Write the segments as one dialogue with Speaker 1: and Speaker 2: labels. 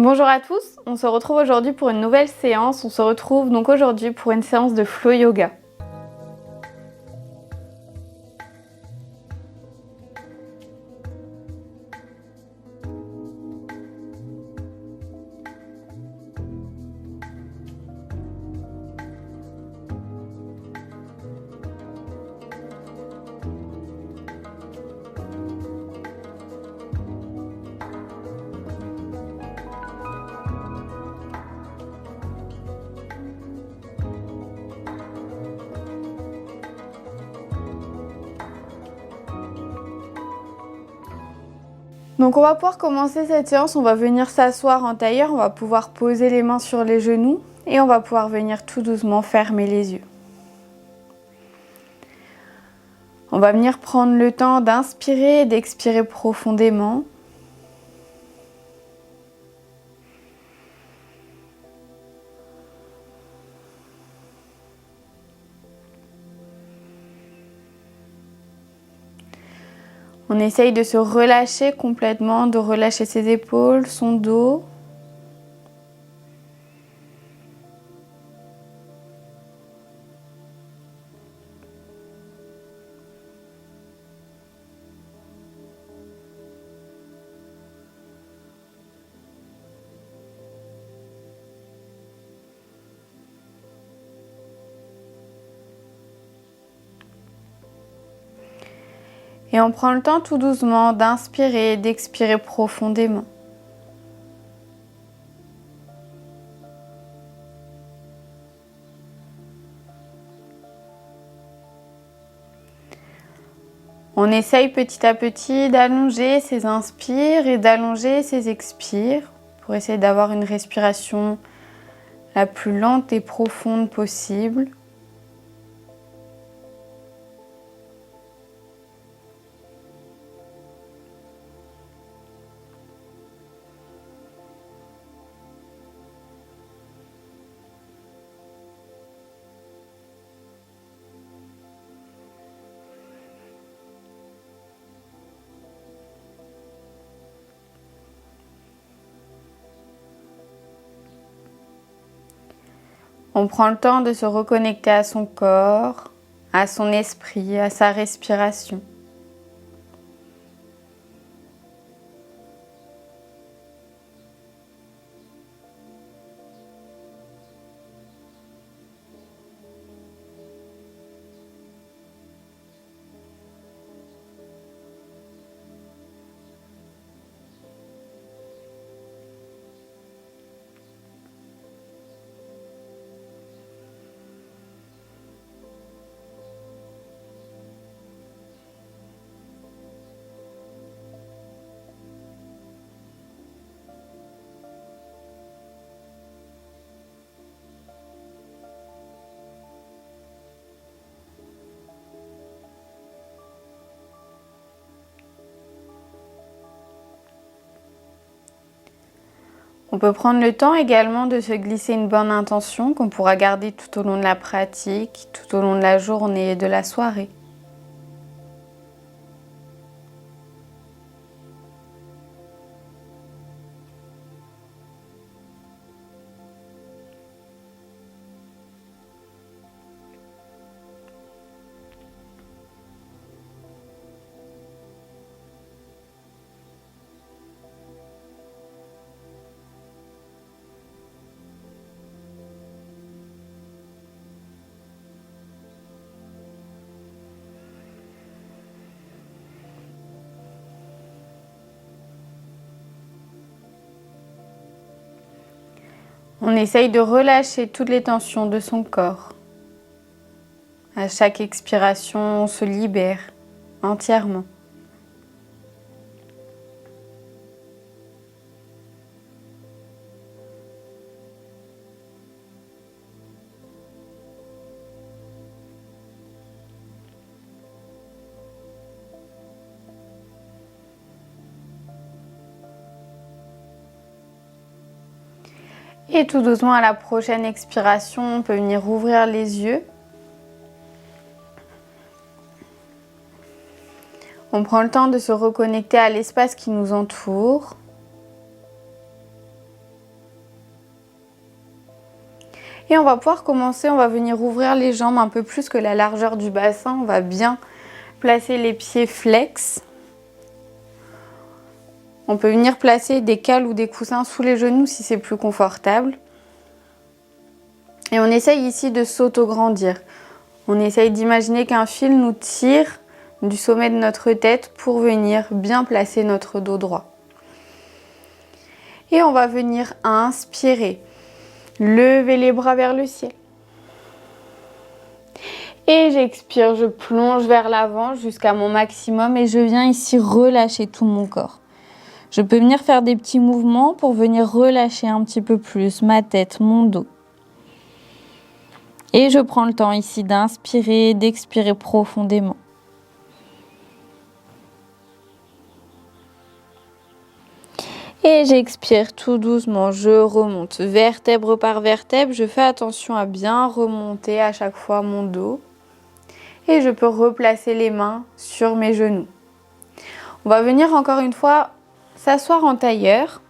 Speaker 1: Bonjour à tous, on se retrouve aujourd'hui pour une nouvelle séance. On se retrouve donc aujourd'hui pour une séance de flow yoga. Donc on va pouvoir commencer cette séance, on va venir s'asseoir en tailleur, on va pouvoir poser les mains sur les genoux et on va pouvoir venir tout doucement fermer les yeux. On va venir prendre le temps d'inspirer et d'expirer profondément. On essaye de se relâcher complètement, de relâcher ses épaules, son dos. Et on prend le temps tout doucement d'inspirer et d'expirer profondément. On essaye petit à petit d'allonger ses inspires et d'allonger ses expires pour essayer d'avoir une respiration la plus lente et profonde possible. On prend le temps de se reconnecter à son corps, à son esprit, à sa respiration. On peut prendre le temps également de se glisser une bonne intention qu'on pourra garder tout au long de la pratique, tout au long de la journée et de la soirée. On essaye de relâcher toutes les tensions de son corps. À chaque expiration, on se libère entièrement. Et tout doucement, à la prochaine expiration, on peut venir ouvrir les yeux. On prend le temps de se reconnecter à l'espace qui nous entoure. Et on va pouvoir commencer, on va venir ouvrir les jambes un peu plus que la largeur du bassin. On va bien placer les pieds flex. On peut venir placer des cales ou des coussins sous les genoux si c'est plus confortable. Et on essaye ici de s'auto-grandir. On essaye d'imaginer qu'un fil nous tire du sommet de notre tête pour venir bien placer notre dos droit. Et on va venir inspirer. Lever les bras vers le ciel. Et j'expire, je plonge vers l'avant jusqu'à mon maximum et je viens ici relâcher tout mon corps. Je peux venir faire des petits mouvements pour venir relâcher un petit peu plus ma tête, mon dos. Et je prends le temps ici d'inspirer, d'expirer profondément. Et j'expire tout doucement, je remonte vertèbre par vertèbre. Je fais attention à bien remonter à chaque fois mon dos. Et je peux replacer les mains sur mes genoux. On va venir encore une fois s'asseoir en tailleur.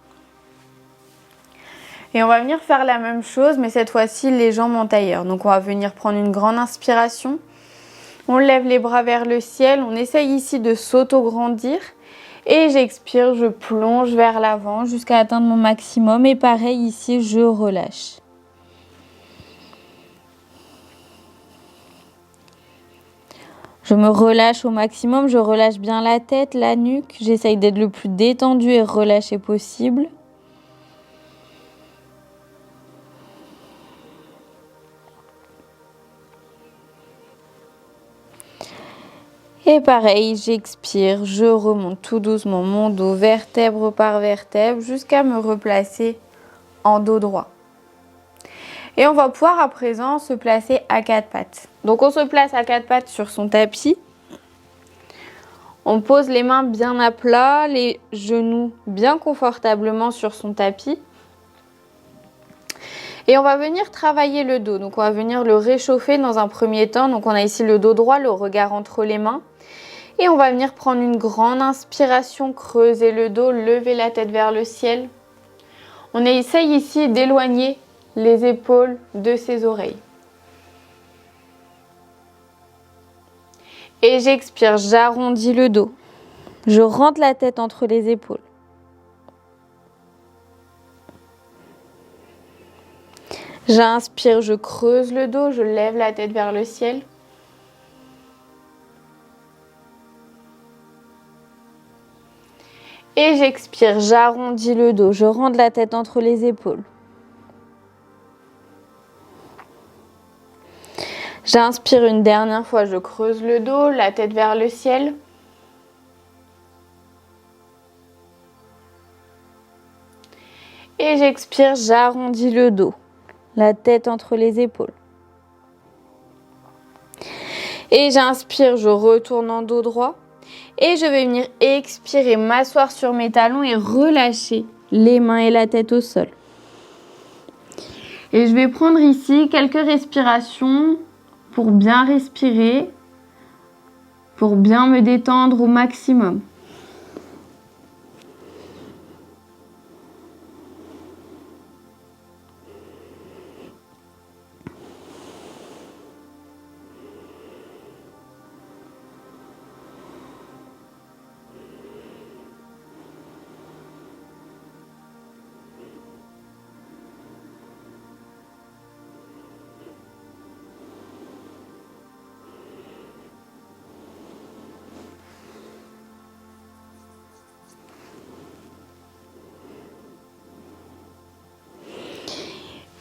Speaker 1: Et on va venir faire la même chose, mais cette fois-ci les jambes en tailleur. Donc on va venir prendre une grande inspiration. On lève les bras vers le ciel. On essaye ici de s'auto-grandir. Et j'expire, je plonge vers l'avant jusqu'à atteindre mon maximum. Et pareil ici, je relâche. Je me relâche au maximum. Je relâche bien la tête, la nuque. J'essaye d'être le plus détendu et relâché possible. Et pareil, j'expire, je remonte tout doucement mon dos, vertèbre par vertèbre, jusqu'à me replacer en dos droit. Et on va pouvoir à présent se placer à quatre pattes. Donc on se place à quatre pattes sur son tapis. On pose les mains bien à plat, les genoux bien confortablement sur son tapis. Et on va venir travailler le dos. Donc on va venir le réchauffer dans un premier temps. Donc on a ici le dos droit, le regard entre les mains. Et on va venir prendre une grande inspiration, creuser le dos, lever la tête vers le ciel. On essaye ici d'éloigner les épaules de ses oreilles. Et j'expire, j'arrondis le dos. Je rentre la tête entre les épaules. J'inspire, je creuse le dos, je lève la tête vers le ciel. Et j'expire, j'arrondis le dos, je rentre la tête entre les épaules. J'inspire une dernière fois, je creuse le dos, la tête vers le ciel. Et j'expire, j'arrondis le dos, la tête entre les épaules. Et j'inspire, je retourne en dos droit. Et je vais venir expirer, m'asseoir sur mes talons et relâcher les mains et la tête au sol. Et je vais prendre ici quelques respirations pour bien respirer, pour bien me détendre au maximum.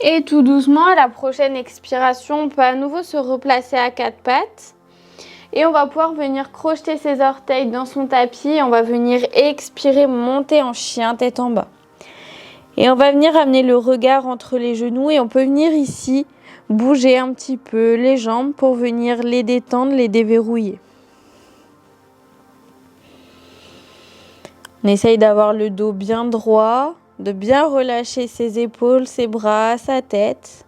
Speaker 1: Et tout doucement, à la prochaine expiration, on peut à nouveau se replacer à quatre pattes. Et on va pouvoir venir crocheter ses orteils dans son tapis. On va venir expirer, monter en chien, tête en bas. Et on va venir amener le regard entre les genoux. Et on peut venir ici bouger un petit peu les jambes pour venir les détendre, les déverrouiller. On essaye d'avoir le dos bien droit, de bien relâcher ses épaules, ses bras, sa tête.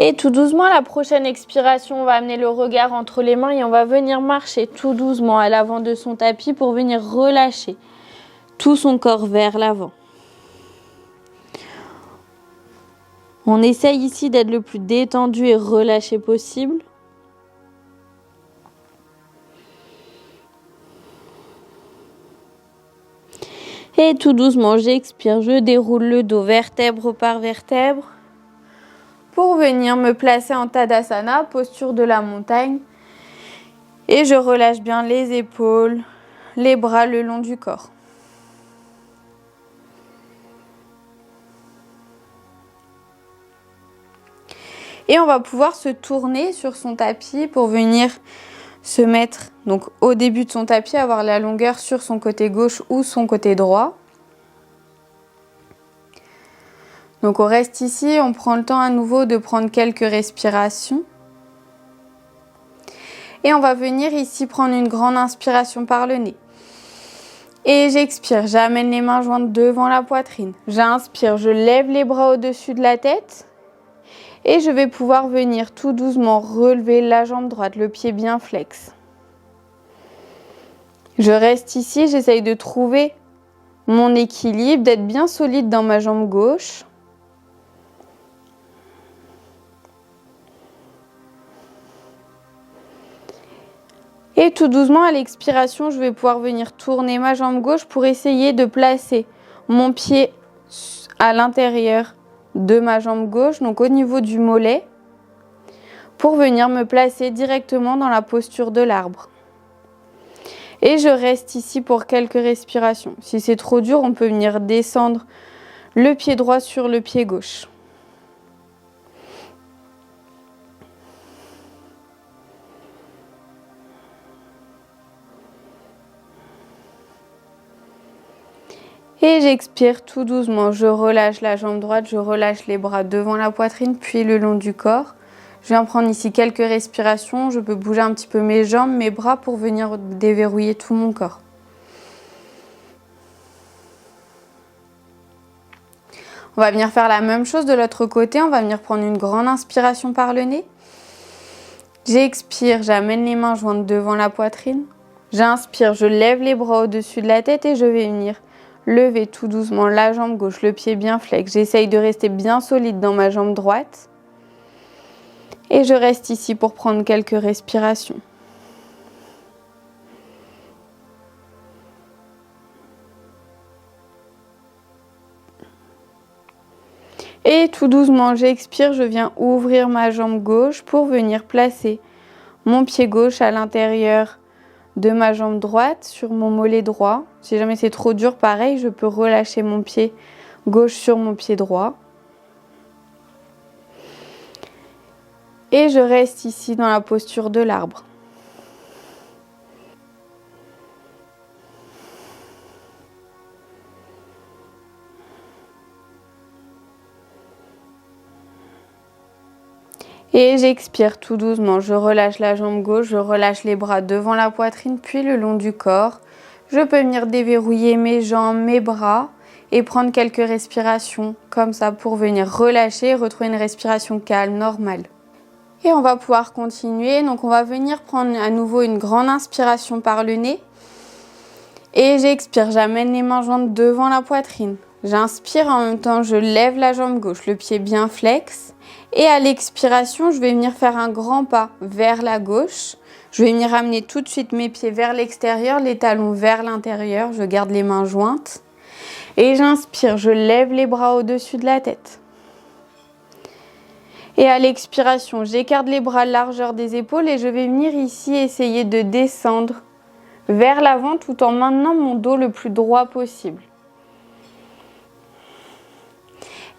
Speaker 1: Et tout doucement, à la prochaine expiration, on va amener le regard entre les mains et on va venir marcher tout doucement à l'avant de son tapis pour venir relâcher tout son corps vers l'avant. On essaye ici d'être le plus détendu et relâché possible. Et tout doucement, j'expire, je déroule le dos vertèbre par vertèbre pour venir me placer en Tadasana, posture de la montagne. Et je relâche bien les épaules, les bras le long du corps. Et on va pouvoir se tourner sur son tapis pour venir se mettre donc au début de son tapis, avoir la longueur sur son côté gauche ou son côté droit. Donc on reste ici, on prend le temps à nouveau de prendre quelques respirations. Et on va venir ici prendre une grande inspiration par le nez. Et j'expire, j'amène les mains jointes devant la poitrine. J'inspire, je lève les bras au-dessus de la tête. Et je vais pouvoir venir tout doucement relever la jambe droite, le pied bien flex. Je reste ici, j'essaye de trouver mon équilibre, d'être bien solide dans ma jambe gauche. Et tout doucement, à l'expiration, je vais pouvoir venir tourner ma jambe gauche pour essayer de placer mon pied à l'intérieur de ma jambe gauche, donc au niveau du mollet, pour venir me placer directement dans la posture de l'arbre. Et je reste ici pour quelques respirations. Si c'est trop dur, on peut venir descendre le pied droit sur le pied gauche. Et j'expire tout doucement. Je relâche la jambe droite, je relâche les bras devant la poitrine, puis le long du corps. Je viens prendre ici quelques respirations. Je peux bouger un petit peu mes jambes, mes bras pour venir déverrouiller tout mon corps. On va venir faire la même chose de l'autre côté. On va venir prendre une grande inspiration par le nez. J'expire, j'amène les mains jointes devant la poitrine. J'inspire, je lève les bras au-dessus de la tête et je vais venir lever tout doucement la jambe gauche, le pied bien flex. J'essaye de rester bien solide dans ma jambe droite. Et je reste ici pour prendre quelques respirations. Et tout doucement, j'expire, je viens ouvrir ma jambe gauche pour venir placer mon pied gauche à l'intérieur de ma jambe droite sur mon mollet droit. Si jamais c'est trop dur, pareil, je peux relâcher mon pied gauche sur mon pied droit. Et je reste ici dans la posture de l'arbre. Et j'expire tout doucement. Je relâche la jambe gauche, je relâche les bras devant la poitrine, puis le long du corps. Je peux venir déverrouiller mes jambes, mes bras et prendre quelques respirations comme ça pour venir relâcher et retrouver une respiration calme, normale. Et on va pouvoir continuer. Donc on va venir prendre à nouveau une grande inspiration par le nez. Et j'expire, j'amène les mains jointes devant la poitrine. J'inspire en même temps, je lève la jambe gauche, le pied bien flex. Et à l'expiration, je vais venir faire un grand pas vers la gauche. Je vais venir ramener tout de suite mes pieds vers l'extérieur, les talons vers l'intérieur. Je garde les mains jointes. Et j'inspire, je lève les bras au-dessus de la tête. Et à l'expiration, j'écarte les bras à la largeur des épaules et je vais venir ici essayer de descendre vers l'avant tout en maintenant mon dos le plus droit possible.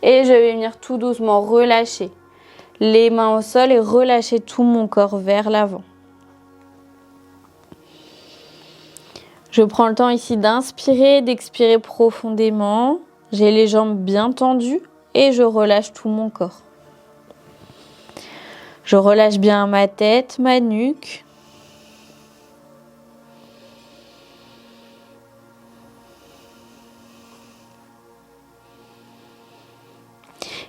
Speaker 1: Et je vais venir tout doucement relâcher les mains au sol et relâcher tout mon corps vers l'avant. Je prends le temps ici d'inspirer, d'expirer profondément. J'ai les jambes bien tendues et je relâche tout mon corps. Je relâche bien ma tête, ma nuque.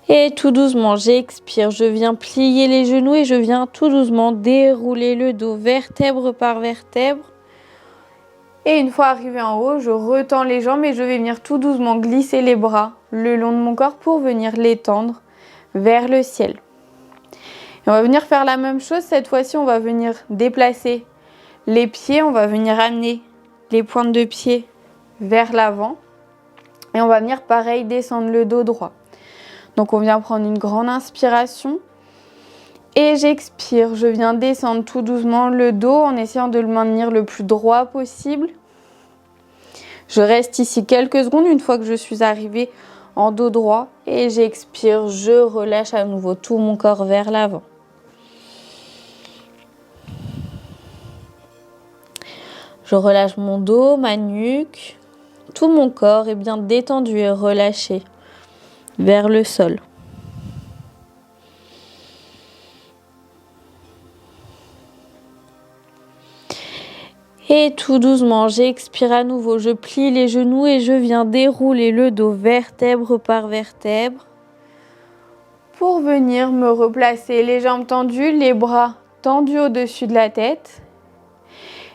Speaker 2: Et tout doucement, j'expire, je viens plier les genoux et je viens tout doucement dérouler le dos vertèbre par vertèbre.
Speaker 1: Et une fois arrivé en haut, je retends les jambes et je vais venir tout doucement glisser les bras le long de mon corps pour venir l'étendre vers le ciel. Et on va venir faire la même chose, cette fois-ci on va venir déplacer les pieds, on va venir amener les pointes de pied vers l'avant. Et on va venir pareil descendre le dos droit. Donc on vient prendre une grande inspiration et j'expire. Je viens descendre tout doucement le dos en essayant de le maintenir le plus droit possible. Je reste ici quelques secondes une fois que je suis arrivée en dos droit et j'expire. Je relâche à nouveau tout mon corps vers l'avant. Je relâche mon dos, ma nuque. Tout mon corps est bien détendu et relâché vers le sol. Et tout doucement, j'expire à nouveau. Je plie les genoux et je viens dérouler le dos vertèbre par vertèbre pour venir me replacer les jambes tendues, les bras tendus au-dessus de la tête.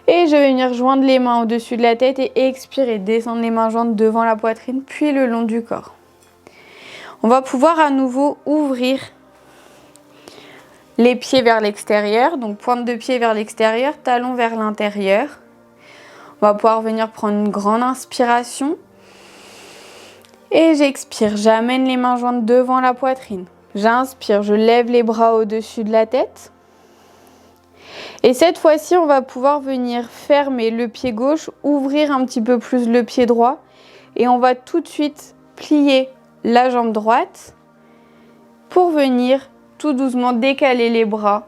Speaker 1: Et je vais venir joindre les mains au-dessus de la tête et expirer, descendre les mains jointes devant la poitrine, puis le long du corps. On va pouvoir à nouveau ouvrir les pieds vers l'extérieur, donc pointe de pied vers l'extérieur, talon vers l'intérieur. On va pouvoir venir prendre une grande inspiration. Et j'expire, j'amène les mains jointes devant la poitrine. J'inspire, je lève les bras au-dessus de la tête. Et cette fois-ci, on va pouvoir venir fermer le pied gauche, ouvrir un petit peu plus le pied droit. Et on va tout de suite plier la jambe droite pour venir tout doucement décaler les bras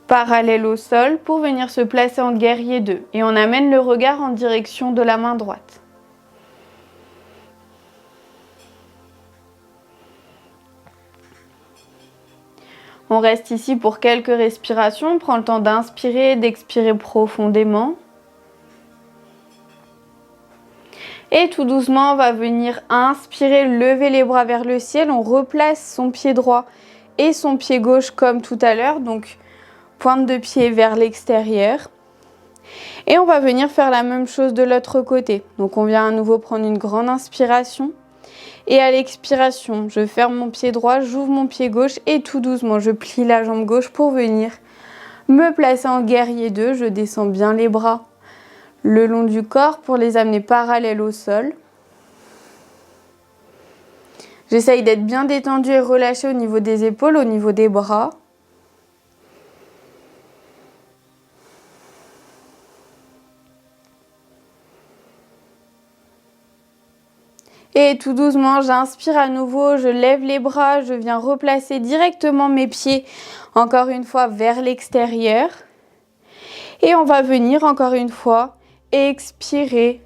Speaker 1: parallèles au sol pour venir se placer en guerrier 2. Et on amène le regard en direction de la main droite. On reste ici pour quelques respirations. On prend le temps d'inspirer et d'expirer profondément. Et tout doucement, on va venir inspirer, lever les bras vers le ciel. On replace son pied droit et son pied gauche comme tout à l'heure. Donc, pointe de pied vers l'extérieur. Et on va venir faire la même chose de l'autre côté. Donc, on vient à nouveau prendre une grande inspiration. Et à l'expiration, je ferme mon pied droit, j'ouvre mon pied gauche et tout doucement, je plie la jambe gauche pour venir me placer en guerrier 2. Je descends bien les bras le long du corps pour les amener parallèles au sol. J'essaye d'être bien détendue et relâchée au niveau des épaules, au niveau des bras. Et tout doucement, j'inspire à nouveau, je lève les bras, je viens replacer directement mes pieds, encore une fois, vers l'extérieur. Et on va venir, encore une fois, expirer,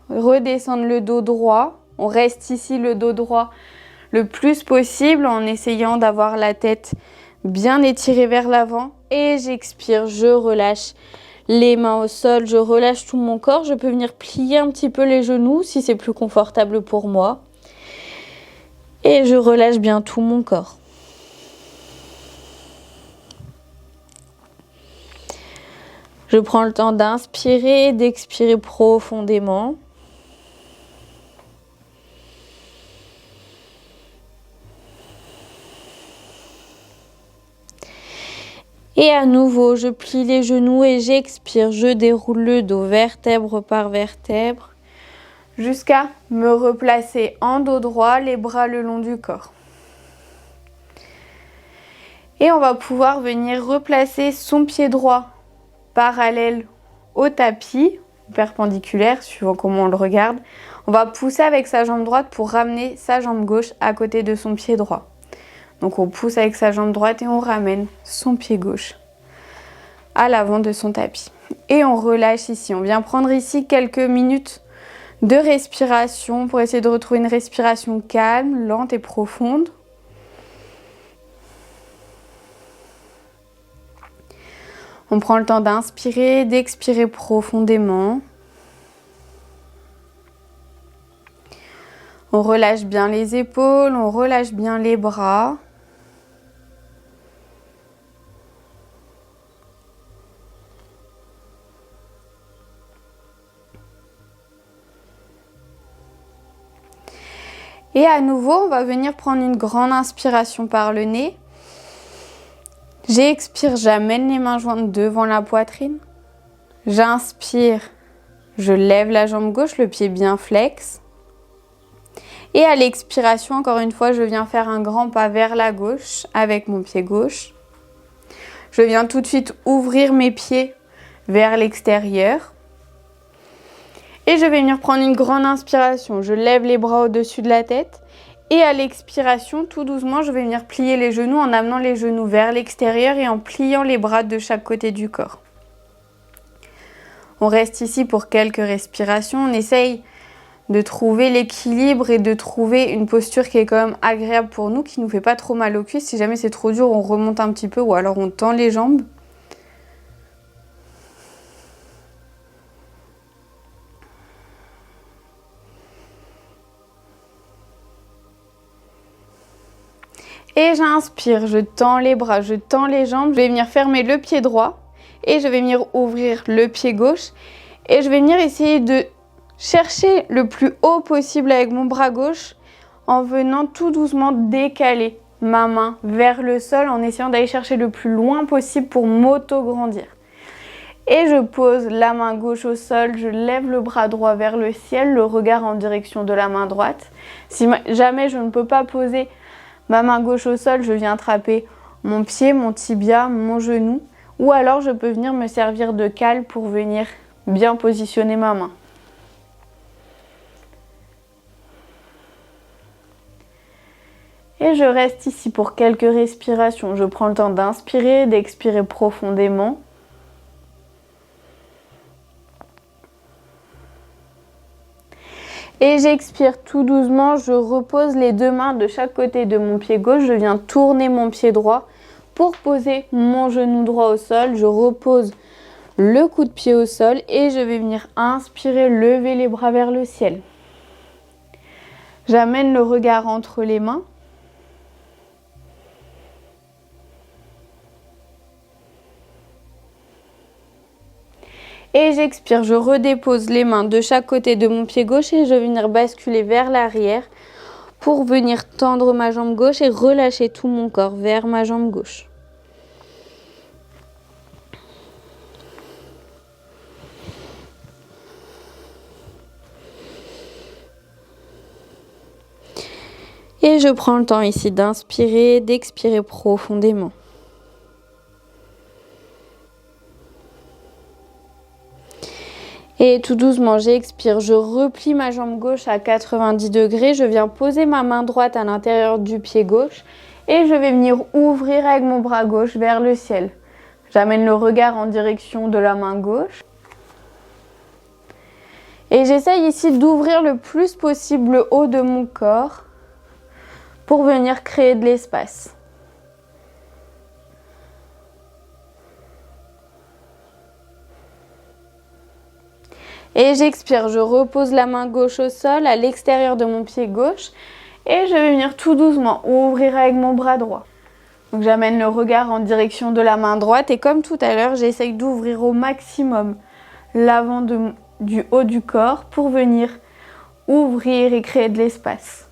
Speaker 1: redescendre le dos droit. On reste ici le dos droit le plus possible en essayant d'avoir la tête bien étirée vers l'avant. Et j'expire, je relâche les mains au sol, je relâche tout mon corps. Je peux venir plier un petit peu les genoux si c'est plus confortable pour moi. Et je relâche bien tout mon corps. Je prends le temps d'inspirer et d'expirer profondément. Et à nouveau, je plie les genoux et j'expire. Je déroule le dos vertèbre par vertèbre jusqu'à me replacer en dos droit, les bras le long du corps. Et on va pouvoir venir replacer son pied droit parallèle au tapis, perpendiculaire, suivant comment on le regarde. On va pousser avec sa jambe droite pour ramener sa jambe gauche à côté de son pied droit. Donc on pousse avec sa jambe droite et on ramène son pied gauche à l'avant de son tapis. Et on relâche ici. On vient prendre ici quelques minutes de respiration pour essayer de retrouver une respiration calme, lente et profonde. On prend le temps d'inspirer, d'expirer profondément. On relâche bien les épaules, on relâche bien les bras. Et à nouveau, on va venir prendre une grande inspiration par le nez. J'expire, j'amène les mains jointes devant la poitrine. J'inspire, je lève la jambe gauche, le pied bien flex. Et à l'expiration, encore une fois, je viens faire un grand pas vers la gauche avec mon pied gauche. Je viens tout de suite ouvrir mes pieds vers l'extérieur. Et je vais venir prendre une grande inspiration. Je lève les bras au-dessus de la tête. Et à l'expiration, tout doucement, je vais venir plier les genoux en amenant les genoux vers l'extérieur et en pliant les bras de chaque côté du corps. On reste ici pour quelques respirations. On essaye de trouver l'équilibre et de trouver une posture qui est quand même agréable pour nous, qui ne nous fait pas trop mal aux cuisses. Si jamais c'est trop dur, on remonte un petit peu ou alors on tend les jambes. Et j'inspire, je tends les bras, je tends les jambes. Je vais venir fermer le pied droit et je vais venir ouvrir le pied gauche. Et je vais venir essayer de chercher le plus haut possible avec mon bras gauche en venant tout doucement décaler ma main vers le sol en essayant d'aller chercher le plus loin possible pour m'auto-grandir. Et je pose la main gauche au sol, je lève le bras droit vers le ciel, le regard en direction de la main droite. Si jamais je ne peux pas poser ma main gauche au sol, je viens attraper mon pied, mon tibia, mon genou. Ou alors je peux venir me servir de cale pour venir bien positionner ma main. Et je reste ici pour quelques respirations. Je prends le temps d'inspirer, d'expirer profondément. Et j'expire tout doucement, je repose les deux mains de chaque côté de mon pied gauche. Je viens tourner mon pied droit pour poser mon genou droit au sol. Je repose le coup de pied au sol et je vais venir inspirer, lever les bras vers le ciel. J'amène le regard entre les mains. Et j'expire, je redépose les mains de chaque côté de mon pied gauche et je vais venir basculer vers l'arrière pour venir tendre ma jambe gauche et relâcher tout mon corps vers ma jambe gauche. Et je prends le temps ici d'inspirer, d'expirer profondément. Et tout doucement, j'expire, je replie ma jambe gauche à 90 degrés. Je viens poser ma main droite à l'intérieur du pied gauche et je vais venir ouvrir avec mon bras gauche vers le ciel. J'amène le regard en direction de la main gauche. Et j'essaye ici d'ouvrir le plus possible le haut de mon corps pour venir créer de l'espace. Et j'expire, je repose la main gauche au sol à l'extérieur de mon pied gauche et je vais venir tout doucement ouvrir avec mon bras droit. Donc j'amène le regard en direction de la main droite et comme tout à l'heure, j'essaye d'ouvrir au maximum l'avant du haut du corps pour venir ouvrir et créer de l'espace.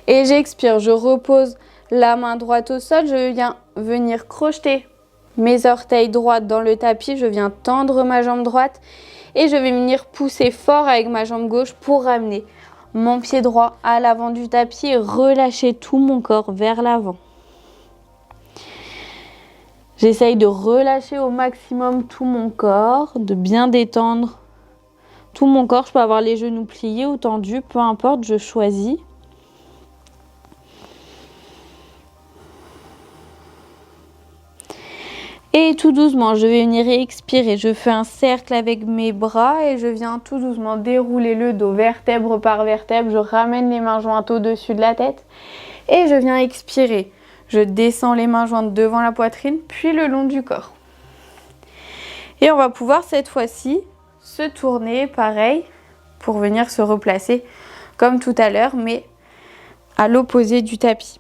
Speaker 1: Et j'expire, je repose la main droite au sol, je viens venir crocheter mes orteils droites dans le tapis, je viens tendre ma jambe droite et je vais venir pousser fort avec ma jambe gauche pour ramener mon pied droit à l'avant du tapis et relâcher tout mon corps vers l'avant. J'essaye de relâcher au maximum tout mon corps, de bien détendre tout mon corps. Je peux avoir les genoux pliés ou tendus, peu importe, je choisis. Et tout doucement, je vais venir expirer. Je fais un cercle avec mes bras et je viens tout doucement dérouler le dos vertèbre par vertèbre. Je ramène les mains jointes au-dessus de la tête et je viens expirer. Je descends les mains jointes devant la poitrine, puis le long du corps. Et on va pouvoir cette fois-ci se tourner pareil pour venir se replacer comme tout à l'heure, mais à l'opposé du tapis.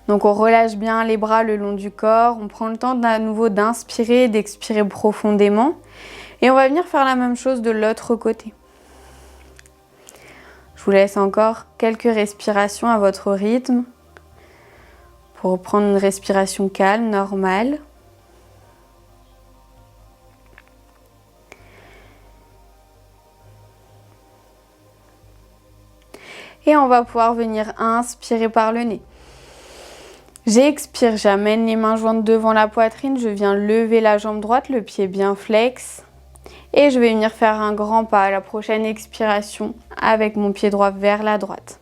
Speaker 1: Donc on relâche bien les bras le long du corps, on prend le temps à nouveau d'inspirer, d'expirer profondément et on va venir faire la même chose de l'autre côté. Je vous laisse encore quelques respirations à votre rythme pour reprendre une respiration calme, normale. Et on va pouvoir venir inspirer par le nez. J'expire, j'amène les mains jointes devant la poitrine, je viens lever la jambe droite, le pied bien flex. Et je vais venir faire un grand pas à la prochaine expiration avec mon pied droit vers la droite.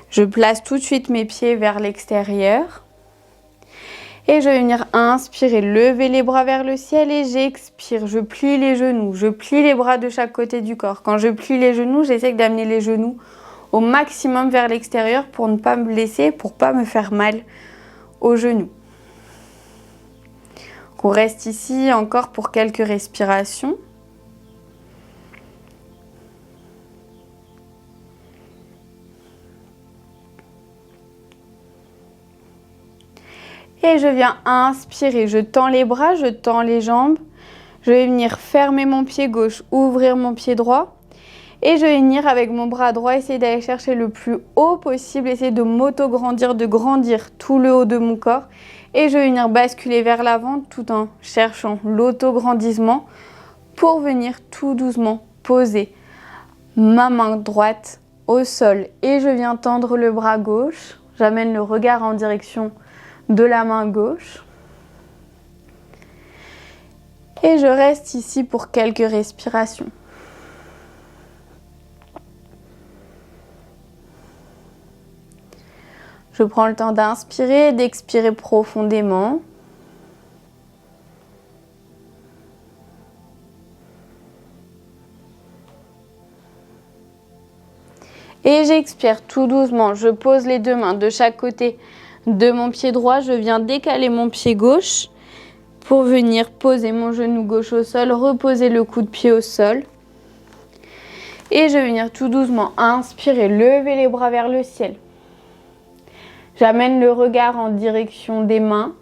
Speaker 1: Je place tout de suite mes pieds vers l'extérieur. Et je vais venir inspirer, lever les bras vers le ciel et j'expire. Je plie les genoux, je plie les bras de chaque côté du corps. Quand je plie les genoux, j'essaie d'amener les genoux au maximum vers l'extérieur pour ne pas me blesser, pour ne pas me faire mal aux genoux. On reste ici encore pour quelques respirations. Et je viens inspirer, je tends les bras, je tends les jambes. Je vais venir fermer mon pied gauche, ouvrir mon pied droit. Et je vais venir avec mon bras droit essayer d'aller chercher le plus haut possible, essayer de m'auto-grandir, de grandir tout le haut de mon corps. Et je vais venir basculer vers l'avant tout en cherchant l'auto-grandissement pour venir tout doucement poser ma main droite au sol. Et je viens tendre le bras gauche. J'amène le regard en direction de la main gauche. Et je reste ici pour quelques respirations. Je prends le temps d'inspirer et d'expirer profondément. Et j'expire tout doucement. Je pose les deux mains de chaque côté de mon pied droit. Je viens décaler mon pied gauche pour venir poser mon genou gauche au sol, reposer le coude de pied au sol. Et je vais venir tout doucement inspirer, lever les bras vers le ciel. J'amène le regard en direction des mains.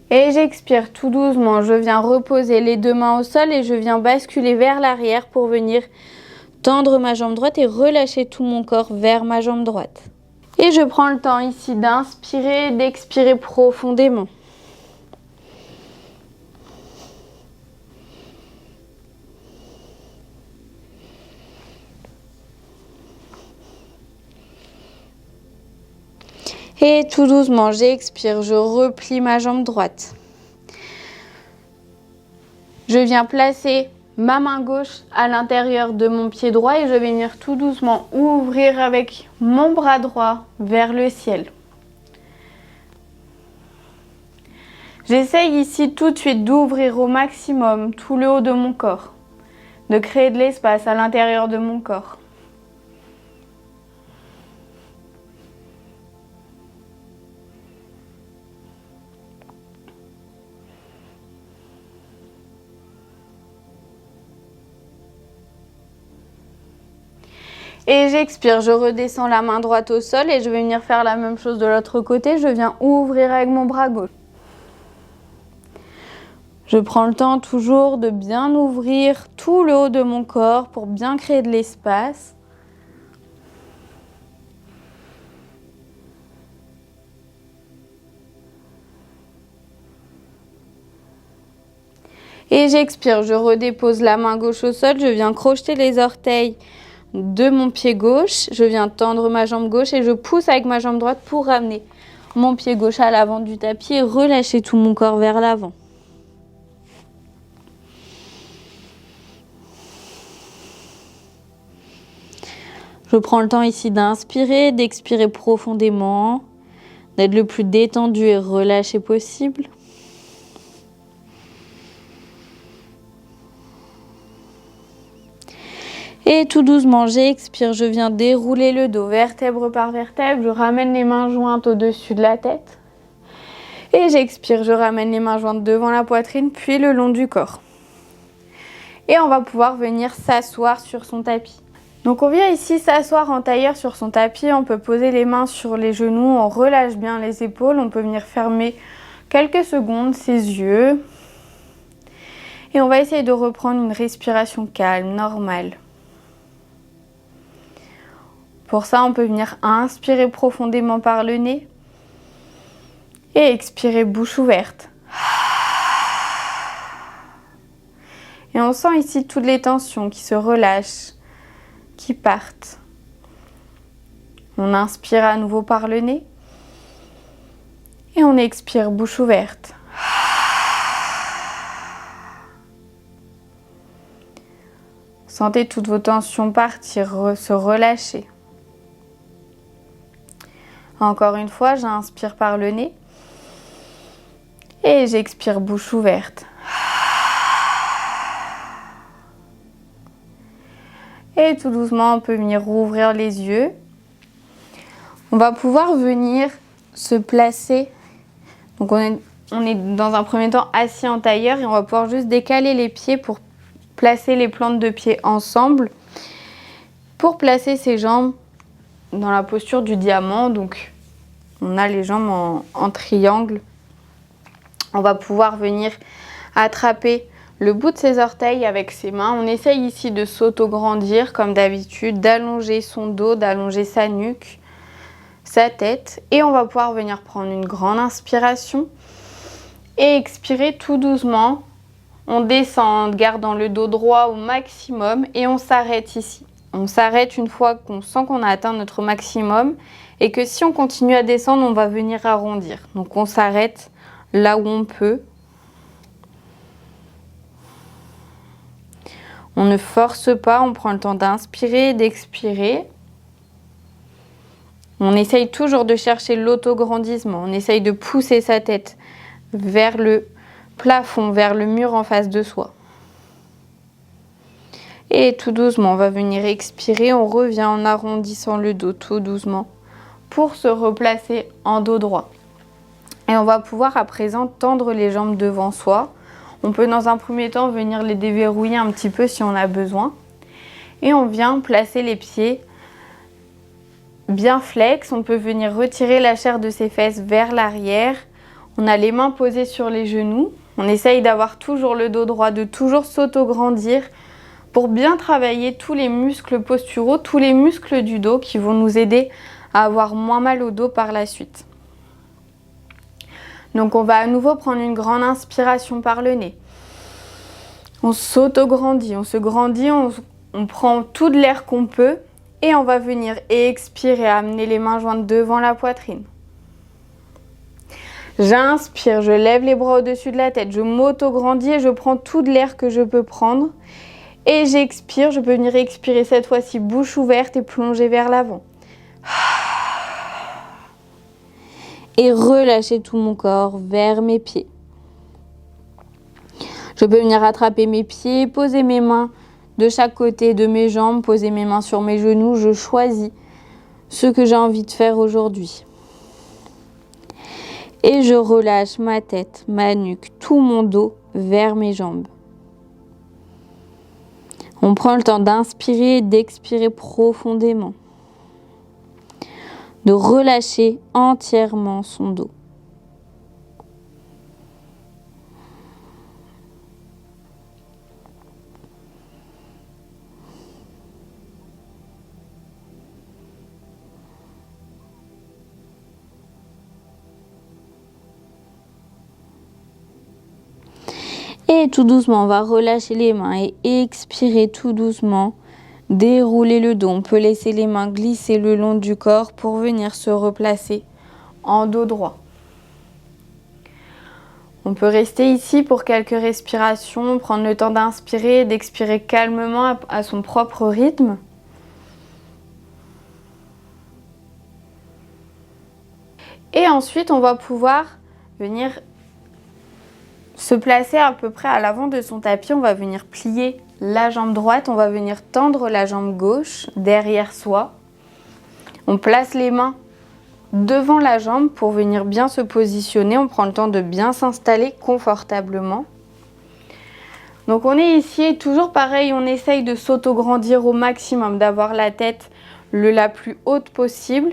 Speaker 1: Et j'expire tout doucement. Je viens reposer les deux mains au sol et je viens basculer vers l'arrière pour venir tendre ma jambe droite et relâcher tout mon corps vers ma jambe droite. Et je prends le temps ici d'inspirer et d'expirer profondément. Et tout doucement, j'expire, je replie ma jambe droite. Je viens placer ma main gauche à l'intérieur de mon pied droit et je vais venir tout doucement ouvrir avec mon bras droit vers le ciel. J'essaye ici tout de suite d'ouvrir au maximum tout le haut de mon corps, de créer de l'espace à l'intérieur de mon corps. Et j'expire, je redescends la main droite au sol et je vais venir faire la même chose de l'autre côté. Je viens ouvrir avec mon bras gauche. Je prends le temps toujours de bien ouvrir tout le haut de mon corps pour bien créer de l'espace. Et j'expire, je redépose la main gauche au sol, je viens crocheter les orteils de mon pied gauche, je viens tendre ma jambe gauche et je pousse avec ma jambe droite pour ramener mon pied gauche à l'avant du tapis et relâcher tout mon corps vers l'avant. Je prends le temps ici d'inspirer, d'expirer profondément, d'être le plus détendu et relâché possible.
Speaker 2: Et tout doucement, j'expire, je viens dérouler le dos, vertèbre par vertèbre. Je ramène les mains jointes au-dessus de la tête. Et j'expire, je ramène les mains jointes devant la poitrine, puis le long du corps. Et on va pouvoir venir s'asseoir sur son tapis. Donc on vient ici s'asseoir en tailleur sur son tapis. On peut poser les mains sur les genoux, on relâche bien les épaules. On peut venir fermer quelques secondes ses yeux. Et on va essayer de reprendre une respiration calme, normale. Pour ça, on peut venir inspirer profondément par le nez et expirer bouche ouverte. Et on sent ici toutes les tensions qui se relâchent, qui partent. On inspire à nouveau par le nez et on expire bouche ouverte. Sentez toutes vos tensions partir, se relâcher. Encore une fois, j'inspire par le nez et j'expire bouche ouverte. Et tout doucement, on peut venir rouvrir les yeux. On va pouvoir venir se placer. Donc on est dans un premier temps assis en tailleur et on va pouvoir juste décaler les pieds pour placer les plantes de pied ensemble. Pour placer ses jambes dans la posture du diamant. Donc on a les jambes en triangle. On va pouvoir venir attraper le bout de ses orteils avec ses mains. On essaye ici de s'auto-grandir comme d'habitude, d'allonger son dos, d'allonger sa nuque, sa tête. Et on va pouvoir venir prendre une grande inspiration et expirer tout doucement. On descend en gardant le dos droit au maximum et on s'arrête ici. On s'arrête une fois qu'on sent qu'on a atteint notre maximum et que si on continue à descendre, on va venir arrondir. Donc on s'arrête là où on peut. On ne force pas, on prend le temps d'inspirer et d'expirer. On essaye toujours de chercher l'autograndissement. On essaye de pousser sa tête vers le plafond, vers le mur en face de soi. Et tout doucement, on va venir expirer. On revient en arrondissant le dos tout doucement pour se replacer en dos droit. Et on va pouvoir à présent tendre les jambes devant soi. On peut dans un premier temps venir les déverrouiller un petit peu si on a besoin. Et on vient placer les pieds bien flex. On peut venir retirer la chair de ses fesses vers l'arrière. On a les mains posées sur les genoux. On essaye d'avoir toujours le dos droit, de toujours s'auto-grandir pour bien travailler tous les muscles posturaux, tous les muscles du dos qui vont nous aider à avoir moins mal au dos par la suite. Donc on va à nouveau prendre une grande inspiration par le nez. On s'auto-grandit, on se grandit, on prend tout de l'air qu'on peut et on va venir expirer, amener les mains jointes devant la poitrine. J'inspire, je lève les bras au-dessus de la tête, je m'auto-grandis et je prends tout de l'air que je peux prendre. Et j'expire, je peux venir expirer cette fois-ci bouche ouverte et plonger vers l'avant. Et relâcher tout mon corps vers mes pieds. Je peux venir attraper mes pieds, poser mes mains de chaque côté de mes jambes, poser mes mains sur mes genoux. Je choisis ce que j'ai envie de faire aujourd'hui. Et je relâche ma tête, ma nuque, tout mon dos vers mes jambes. On prend le temps d'inspirer et d'expirer profondément. De relâcher entièrement son dos. Et tout doucement, on va relâcher les mains et expirer tout doucement. Dérouler le dos. On peut laisser les mains glisser le long du corps pour venir se replacer en dos droit. On peut rester ici pour quelques respirations, prendre le temps d'inspirer et d'expirer calmement à son propre rythme. Et ensuite, on va pouvoir venir se placer à peu près à l'avant de son tapis. On va venir plier la jambe droite, on va venir tendre la jambe gauche derrière soi. On place les mains devant la jambe pour venir bien se positionner. On prend le temps de bien s'installer confortablement. Donc on est ici et toujours pareil, on essaye de s'auto-grandir au maximum, d'avoir la tête la plus haute possible.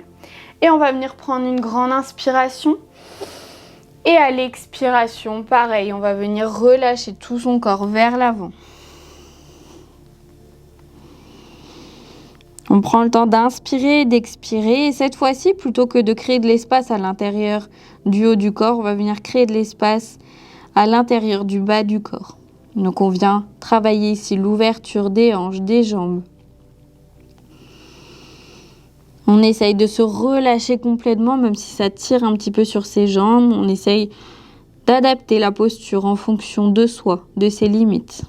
Speaker 2: Et on va venir prendre une grande inspiration. Et à l'expiration, pareil, on va venir relâcher tout son corps vers l'avant. On prend le temps d'inspirer et d'expirer. Et cette fois-ci, plutôt que de créer de l'espace à l'intérieur du haut du corps, on va venir créer de l'espace à l'intérieur du bas du corps. Donc on vient travailler ici l'ouverture des hanches, des jambes. On essaye de se relâcher complètement, même si ça tire un petit peu sur ses jambes. On essaye d'adapter la posture en fonction de soi, de ses limites.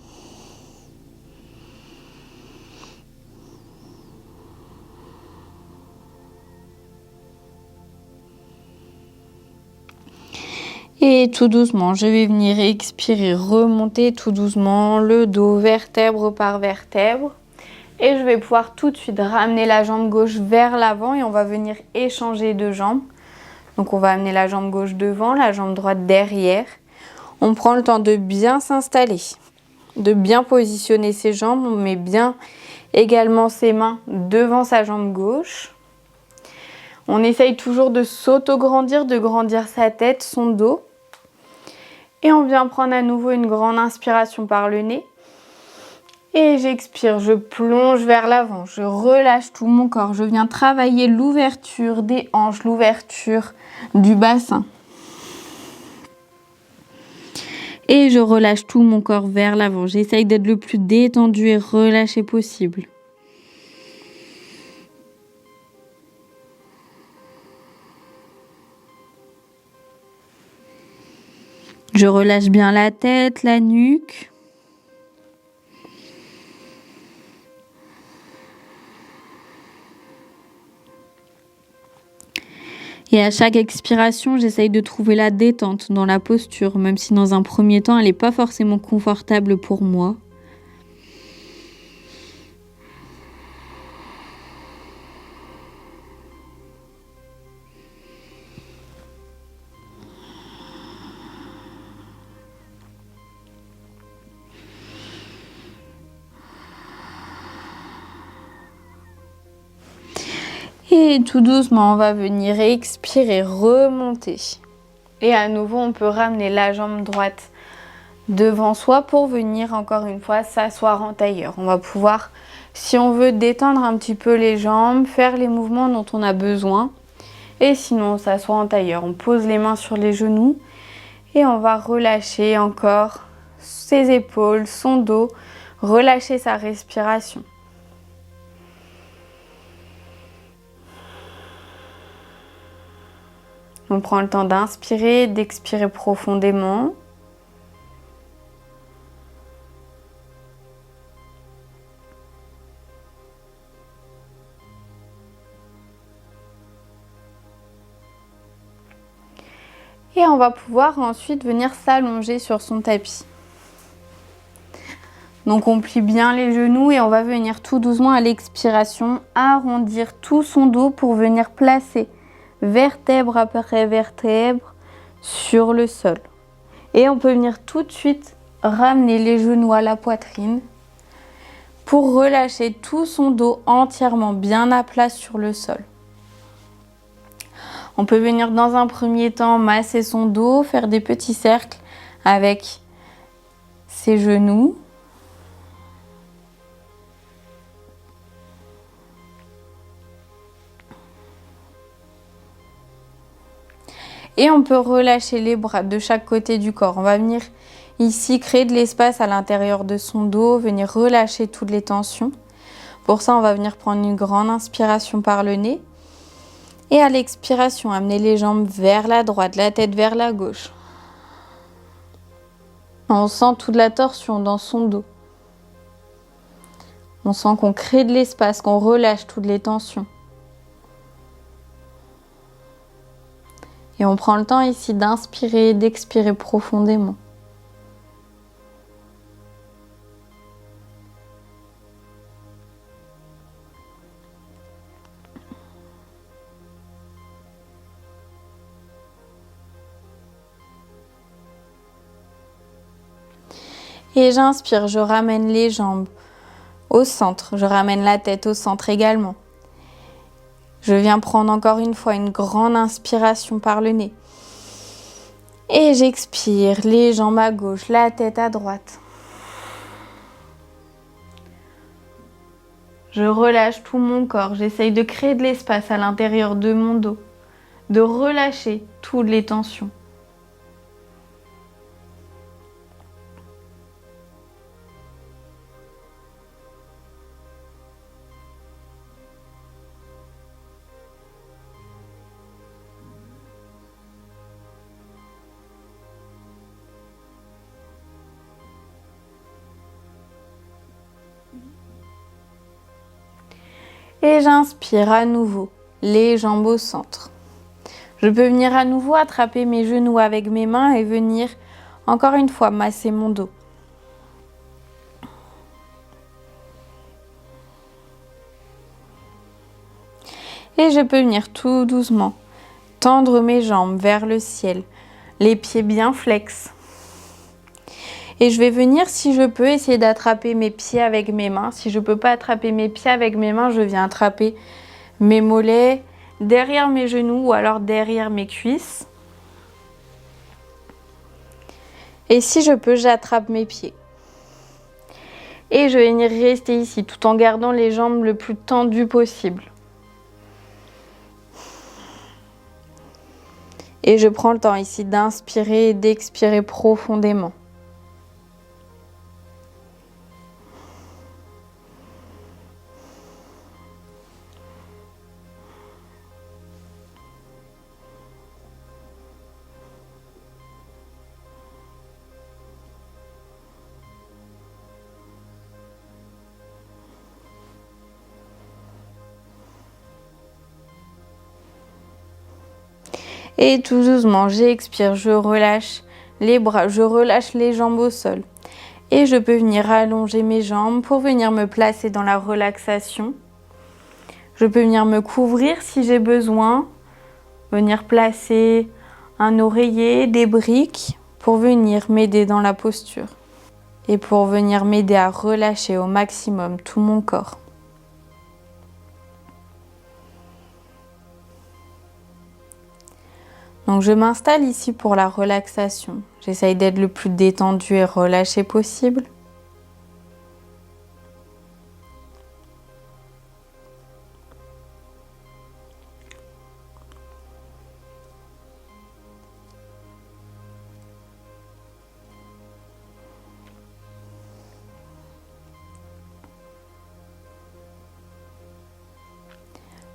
Speaker 2: Et tout doucement, je vais venir expirer, remonter tout doucement le dos, vertèbre par vertèbre. Et je vais pouvoir tout de suite ramener la jambe gauche vers l'avant et on va venir échanger de jambes. Donc on va amener la jambe gauche devant, la jambe droite derrière. On prend le temps de bien s'installer, de bien positionner ses jambes. On met bien également ses mains devant sa jambe gauche. On essaye toujours de s'auto-grandir, de grandir sa tête, son dos. Et on vient prendre à nouveau une grande inspiration par le nez. Et j'expire, je plonge vers l'avant, je relâche tout mon corps. Je viens travailler l'ouverture des hanches, l'ouverture du bassin. Et je relâche tout mon corps vers l'avant. J'essaye d'être le plus détendu et relâché possible. Je relâche bien la tête, la nuque. Et à chaque expiration, j'essaye de trouver la détente dans la posture, même si dans un premier temps, elle n'est pas forcément confortable pour moi. Et tout doucement, on va venir expirer, remonter. Et à nouveau, on peut ramener la jambe droite devant soi pour venir encore une fois s'asseoir en tailleur. On va pouvoir, si on veut, détendre un petit peu les jambes, faire les mouvements dont on a besoin. Et sinon, on s'assoit en tailleur. On pose les mains sur les genoux et on va relâcher encore ses épaules, son dos, relâcher sa respiration. On prend le temps d'inspirer, d'expirer profondément. Et on va pouvoir ensuite venir s'allonger sur son tapis. Donc on plie bien les genoux et on va venir tout doucement à l'expiration arrondir tout son dos pour venir placer vertèbre après vertèbre sur le sol. Et on peut venir tout de suite ramener les genoux à la poitrine pour relâcher tout son dos entièrement bien à plat sur le sol. On peut venir dans un premier temps masser son dos, faire des petits cercles avec ses genoux. Et on peut relâcher les bras de chaque côté du corps. On va venir ici créer de l'espace à l'intérieur de son dos, venir relâcher toutes les tensions. Pour ça, on va venir prendre une grande inspiration par le nez. Et à l'expiration, amener les jambes vers la droite, la tête vers la gauche. On sent toute la torsion dans son dos. On sent qu'on crée de l'espace, qu'on relâche toutes les tensions. Et on prend le temps ici d'inspirer et d'expirer profondément. Et j'inspire, je ramène les jambes au centre. Je ramène la tête au centre également. Je viens prendre encore une fois une grande inspiration par le nez. Et j'expire, les jambes à gauche, la tête à droite. Je relâche tout mon corps. J'essaye de créer de l'espace à l'intérieur de mon dos, de relâcher toutes les tensions. Et j'inspire à nouveau, les jambes au centre. Je peux venir à nouveau attraper mes genoux avec mes mains et venir encore une fois masser mon dos. Et je peux venir tout doucement tendre mes jambes vers le ciel, les pieds bien flex. Et je vais venir, si je peux, essayer d'attraper mes pieds avec mes mains. Si je ne peux pas attraper mes pieds avec mes mains, je viens attraper mes mollets derrière mes genoux ou alors derrière mes cuisses. Et si je peux, j'attrape mes pieds. Et je vais venir rester ici tout en gardant les jambes le plus tendues possible. Et je prends le temps ici d'inspirer et d'expirer profondément. Et tout doucement, j'expire, je relâche les bras, je relâche les jambes au sol. Et je peux venir allonger mes jambes pour venir me placer dans la relaxation. Je peux venir me couvrir si j'ai besoin, venir placer un oreiller, des briques pour venir m'aider dans la posture et pour venir m'aider à relâcher au maximum tout mon corps. Donc je m'installe ici pour la relaxation. J'essaye d'être le plus détendu et relâché possible.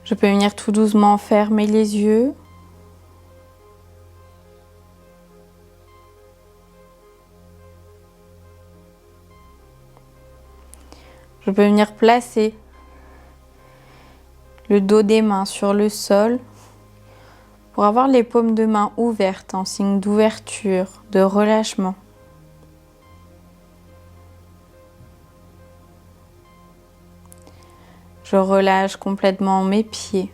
Speaker 2: Je peux venir tout doucement fermer les yeux. Je peux venir placer le dos des mains sur le sol pour avoir les paumes de main ouvertes en signe d'ouverture, de relâchement. Je relâche complètement mes pieds.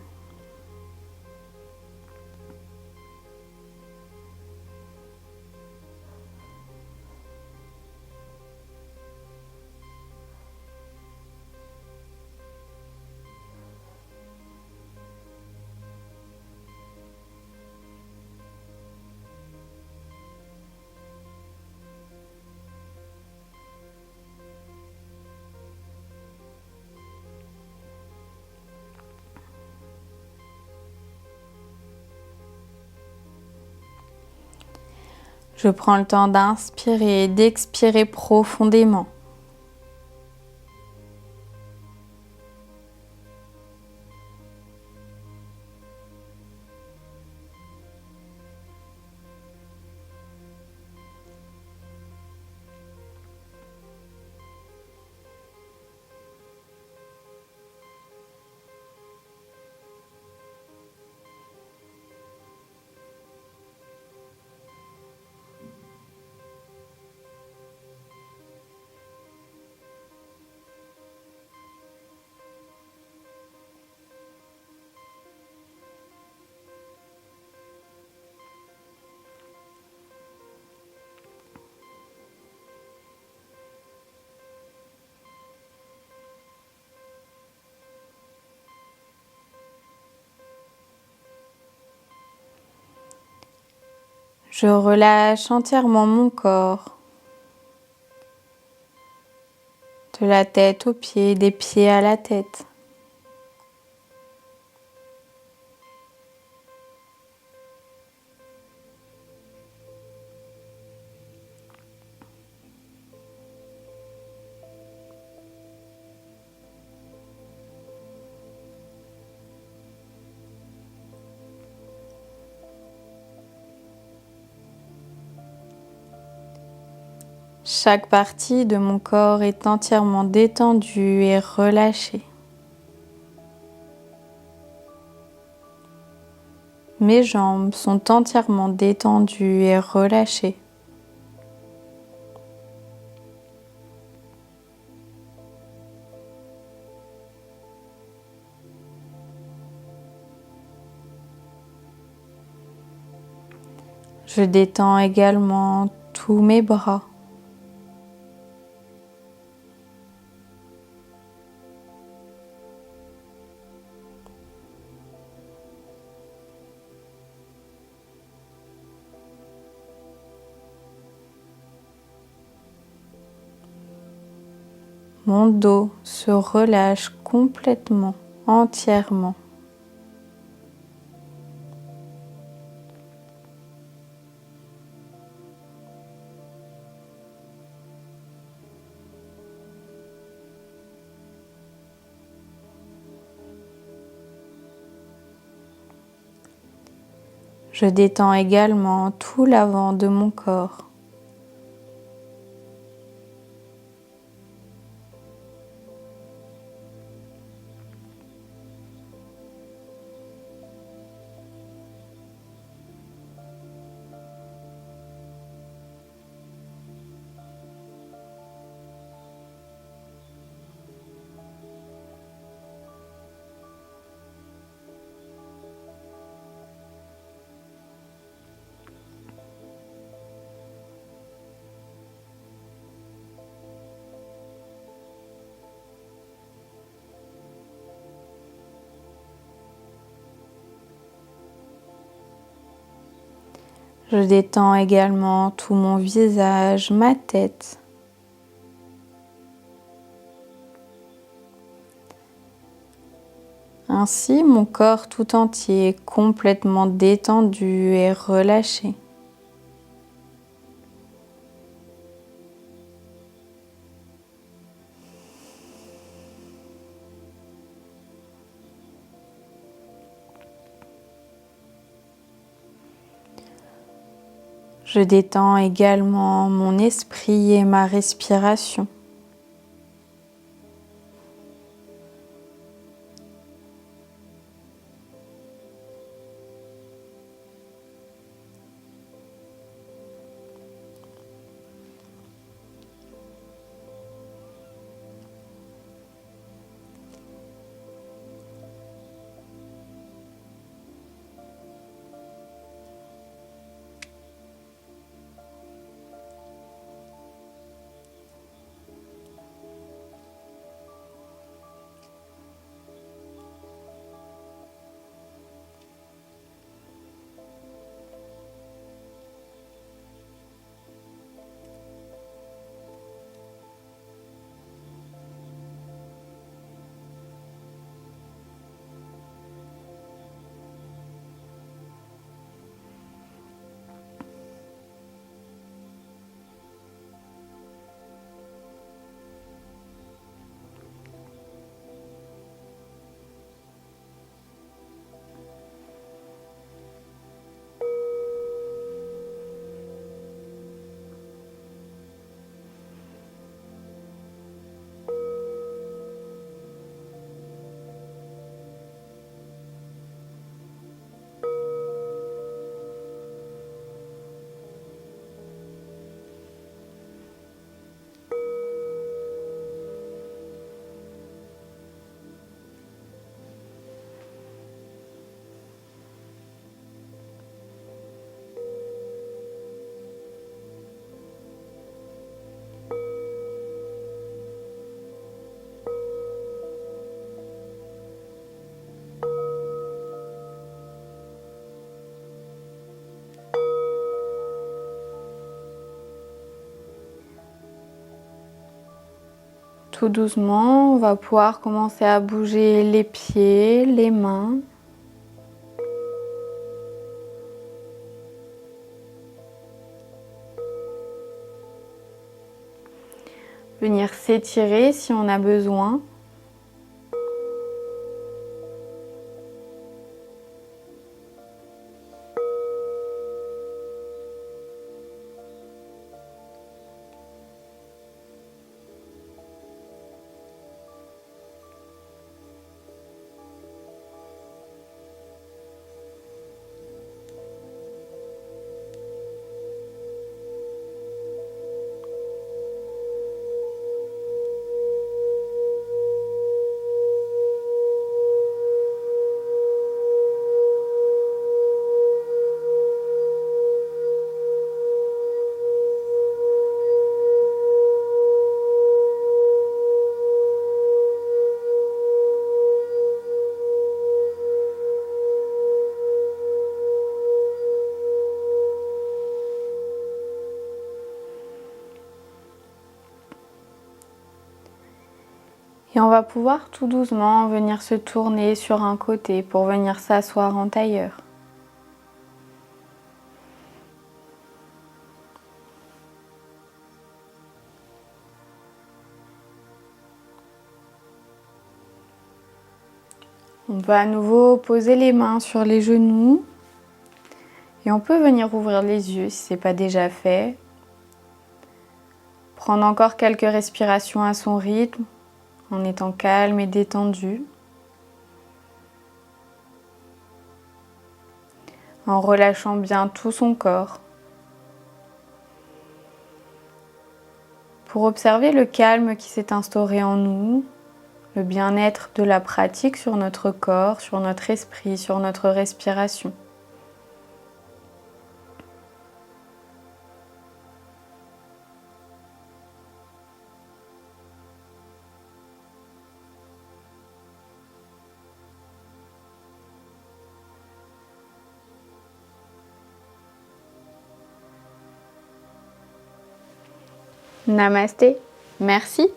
Speaker 2: Je prends le temps d'inspirer et d'expirer profondément. Je relâche entièrement mon corps, de la tête aux pieds, des pieds à la tête. Chaque partie de mon corps est entièrement détendue et relâchée. Mes jambes sont entièrement détendues et relâchées. Je détends également tous mes bras. Mon dos se relâche complètement, entièrement. Je détends également tout l'avant de mon corps. Je détends également tout mon visage, ma tête. Ainsi, mon corps tout entier est complètement détendu et relâché. Je détends également mon esprit et ma respiration. Tout doucement, on va pouvoir commencer à bouger les pieds, les mains. Venir s'étirer si on a besoin. Et on va pouvoir tout doucement venir se tourner sur un côté pour venir s'asseoir en tailleur. On peut à nouveau poser les mains sur les genoux et on peut venir ouvrir les yeux si ce n'est pas déjà fait. Prendre encore quelques respirations à son rythme en étant calme et détendu. En relâchant bien tout son corps. Pour observer le calme qui s'est instauré en nous, le bien-être de la pratique sur notre corps, sur notre esprit, sur notre respiration. Namasté. Merci.